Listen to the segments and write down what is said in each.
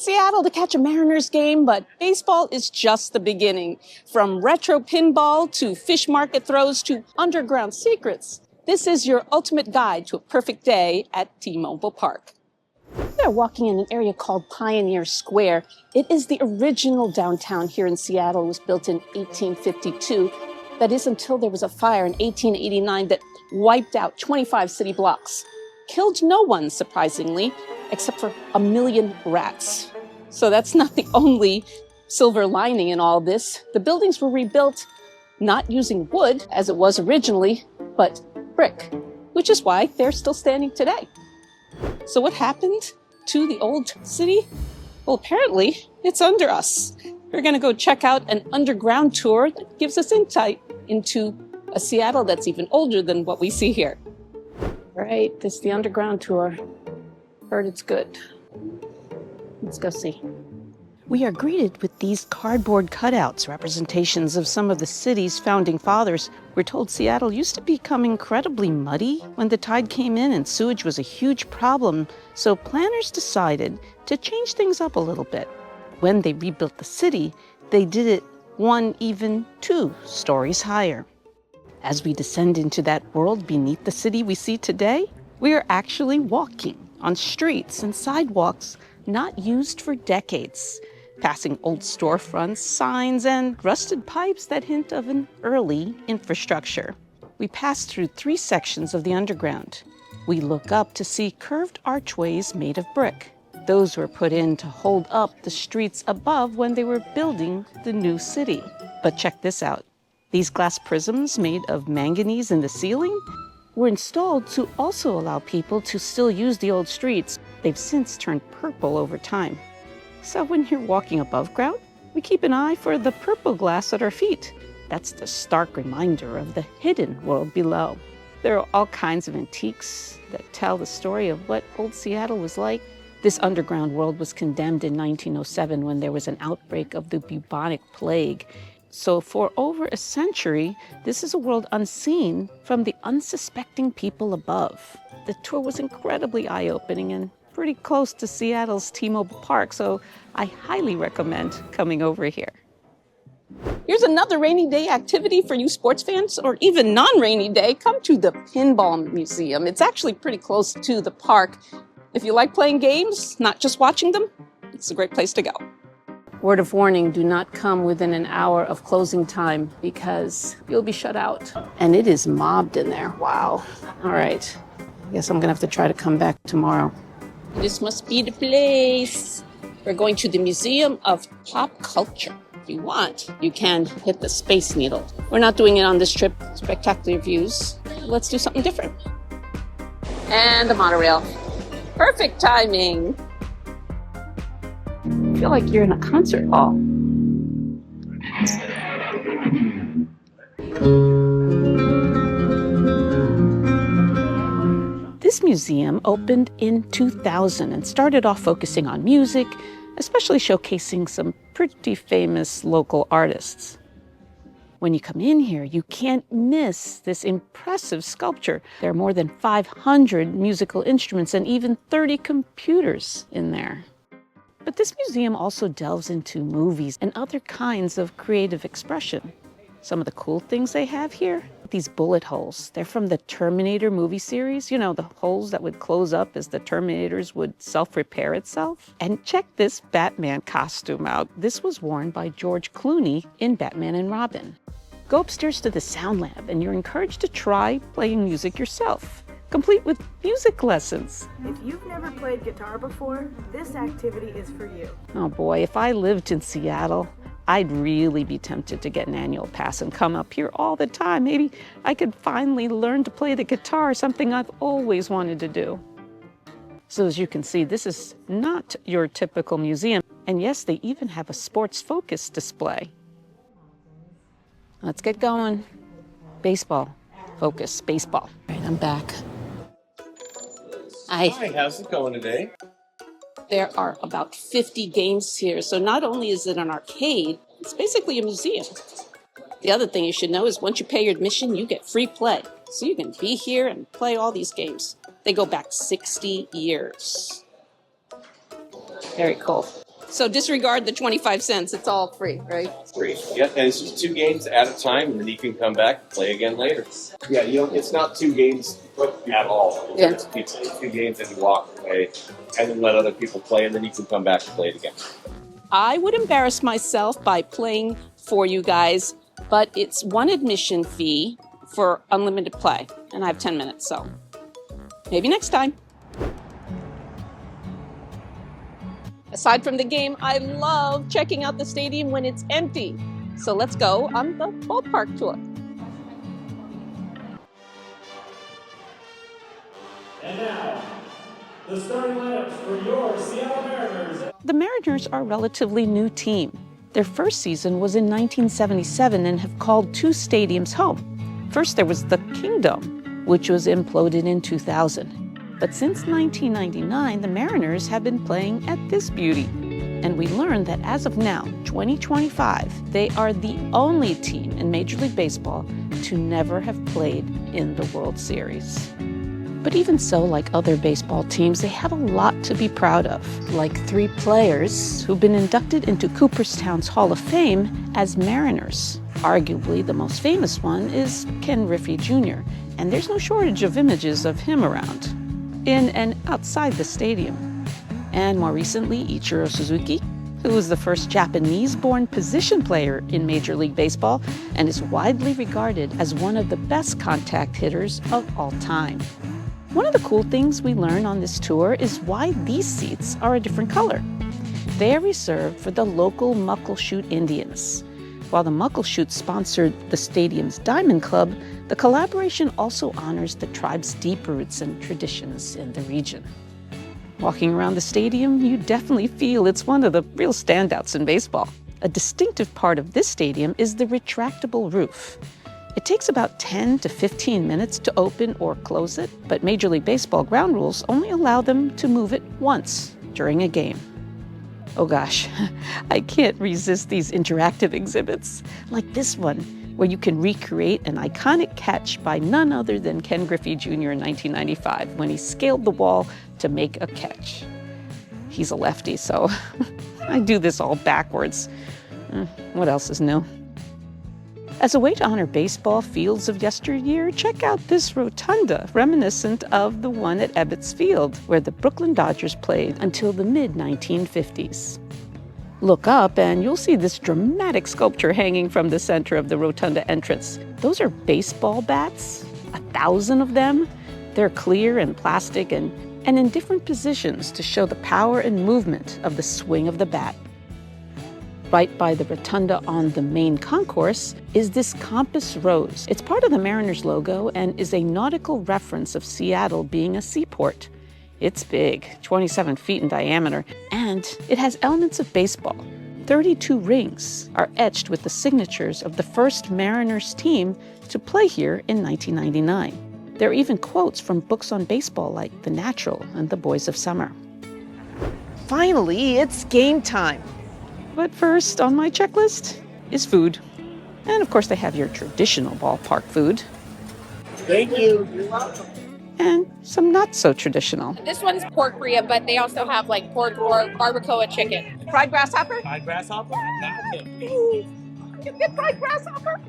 Seattle to catch a Mariners game, but baseball is just the beginning. From retro pinball to fish market throws to underground secrets, this is your ultimate guide to a perfect day at T-Mobile Park. We're walking in an area called Pioneer Square. It is the original downtown here in Seattle. It was built in 1852. That is until there was a fire in 1889 that wiped out 25 city blocks. Killed no one, surprisingly, except for 1 million rats. So that's not the only silver lining in all this. The buildings were rebuilt not using wood, as it was originally, but brick, which is why they're still standing today. So what happened to the old city? Well, apparently it's under us. We're going to go check out an underground tour that gives us insight into a Seattle that's even older than what we see here. Right, this is the underground tour. Heard it's good. Let's go see. We are greeted with these cardboard cutouts, representations of some of the city's founding fathers. We're told Seattle used to become incredibly muddy when the tide came in and sewage was a huge problem, so planners decided to change things up a little bit. When they rebuilt the city, they did it 1, even 2 stories higher. As we descend into that world beneath the city we see today, we are actually walking on streets and sidewalks not used for decades, passing old storefronts, signs, and rusted pipes that hint of an early infrastructure. We pass through 3 sections of the underground. We look up to see curved archways made of brick. Those were put in to hold up the streets above when they were building the new city. But check this out. These glass prisms made of manganese in the ceiling were installed to also allow people to still use the old streets. They've since turned purple over time. So when you're walking above ground, we keep an eye for the purple glass at our feet. That's the stark reminder of the hidden world below. There are all kinds of antiques that tell the story of what old Seattle was like. This underground world was condemned in 1907 when there was an outbreak of the bubonic plague. So for over a century, this is a world unseen from the unsuspecting people above. The tour was incredibly eye-opening and pretty close to Seattle's T-Mobile Park, so I highly recommend coming over here. Here's another rainy day activity for you sports fans, or even non-rainy day. Come to the Pinball Museum. It's actually pretty close to the park. If you like playing games, not just watching them, it's a great place to go. Word of warning, do not come within an hour of closing time because you'll be shut out. And it is mobbed in there. Wow. All right. I guess I'm going to have to try to come back tomorrow. This must be the place. We're going to the Museum of Pop Culture. If you want, you can hit the Space Needle. We're not doing it on this trip. Spectacular views. Let's do something different. And the monorail. Perfect timing. I feel like you're in a concert hall. This museum opened in 2000 and started off focusing on music, especially showcasing some pretty famous local artists. When you come in here, you can't miss this impressive sculpture. There are more than 500 musical instruments and even 30 computers in there. But this museum also delves into movies and other kinds of creative expression. Some of the cool things they have here, these bullet holes. They're from the Terminator movie series. You know, the holes that would close up as the Terminators would self-repair itself. And check this Batman costume out. This was worn by George Clooney in Batman and Robin. Go upstairs to the sound lab and you're encouraged to try playing music yourself, complete with music lessons. If you've never played guitar before, this activity is for you. Oh boy, if I lived in Seattle, I'd really be tempted to get an annual pass and come up here all the time. Maybe I could finally learn to play the guitar, something I've always wanted to do. So as you can see, this is not your typical museum. And yes, they even have a sports-focused display. Let's get going. Baseball. Focus. Baseball. All right, I'm back. Hi, how's it going today? There are about 50 games here, so not only is it an arcade, it's basically a museum. The other thing you should know is once you pay your admission, you get free play. So you can be here and play all these games. They go back 60 years. Very cool. So disregard the 25 cents. It's all free, right? Free. Yeah, and it's just 2 games at a time, and then you can come back and play again later. Yeah, it's not 2 games at all. Yeah. It's 2 games and you walk away, and then let other people play, and then you can come back and play it again. I would embarrass myself by playing for you guys, but it's 1 admission fee for unlimited play, and I have 10 minutes, so maybe next time. Aside from the game, I love checking out the stadium when it's empty. So let's go on the Ballpark Tour. And now, the starting lineups for your Seattle Mariners. The Mariners are a relatively new team. Their first season was in 1977 and have called 2 stadiums home. First, there was the Kingdom, which was imploded in 2000. But since 1999, the Mariners have been playing at this beauty. And we learned that as of now, 2025, they are the only team in Major League Baseball to never have played in the World Series. But even so, like other baseball teams, they have a lot to be proud of, like 3 players who've been inducted into Cooperstown's Hall of Fame as Mariners. Arguably, the most famous one is Ken Griffey Jr., and there's no shortage of images of him around, in and outside the stadium. And more recently, Ichiro Suzuki, who was the first Japanese-born position player in Major League Baseball and is widely regarded as one of the best contact hitters of all time. One of the cool things we learn on this tour is why these seats are a different color. They are reserved for the local Muckleshoot Indians. While the Muckleshoots sponsored the stadium's Diamond Club, the collaboration also honors the tribe's deep roots and traditions in the region. Walking around the stadium, you definitely feel it's one of the real standouts in baseball. A distinctive part of this stadium is the retractable roof. It takes about 10 to 15 minutes to open or close it, but Major League Baseball ground rules only allow them to move it once during a game. Oh gosh, I can't resist these interactive exhibits, like this one, where you can recreate an iconic catch by none other than Ken Griffey Jr. in 1995 when he scaled the wall to make a catch. He's a lefty, so I do this all backwards. What else is new? As a way to honor baseball fields of yesteryear, check out this rotunda, reminiscent of the one at Ebbets Field, where the Brooklyn Dodgers played until the mid-1950s. Look up and you'll see this dramatic sculpture hanging from the center of the rotunda entrance. Those are baseball bats, 1,000 of them. They're clear and plastic and in different positions to show the power and movement of the swing of the bat. Right by the rotunda on the main concourse is this compass rose. It's part of the Mariners logo and is a nautical reference of Seattle being a seaport. It's big, 27 feet in diameter, and it has elements of baseball. 32 rings are etched with the signatures of the first Mariners team to play here in 1999. There are even quotes from books on baseball like The Natural and The Boys of Summer. Finally, it's game time. But first on my checklist is food. And of course they have your traditional ballpark food. Thank you. You're welcome. And some not so traditional. This one's pork bria, but they also have like pork or barbacoa chicken. Fried grasshopper? Fried grasshopper? You get fried grasshopper?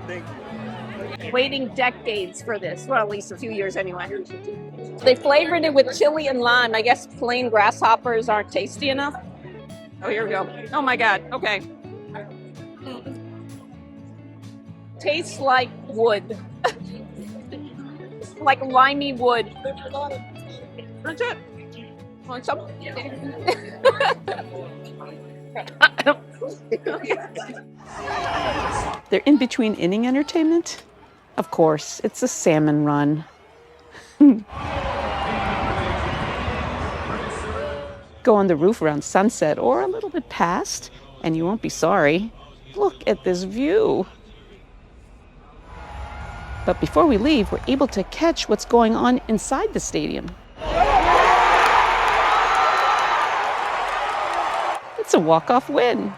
Thank you. Waiting decades for this. Well, at least a few years anyway. They flavored it with chili and lime. I guess plain grasshoppers aren't tasty enough. Oh, here we go. Oh my God. Okay. Tastes like wood. Like limey wood. That's it. Want some? They're in between inning entertainment. Of course, it's a salmon run. Go on the roof around sunset or a little bit past, and you won't be sorry. Look at this view. But before we leave, we're able to catch what's going on inside the stadium. It's a walk-off win.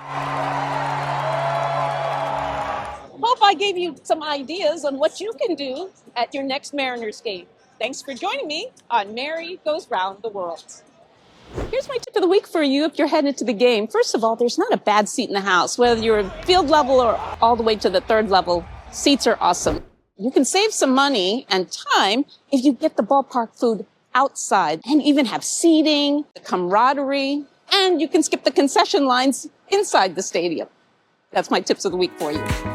Hope I gave you some ideas on what you can do at your next Mariners game. Thanks for joining me on Mary Goes Round the World. Here's my tip of the week for you if you're headed to the game. First of all, there's not a bad seat in the house. Whether you're field level or all the way to the third level, seats are awesome. You can save some money and time if you get the ballpark food outside and even have seating, the camaraderie, and you can skip the concession lines inside the stadium. That's my tips of the week for you.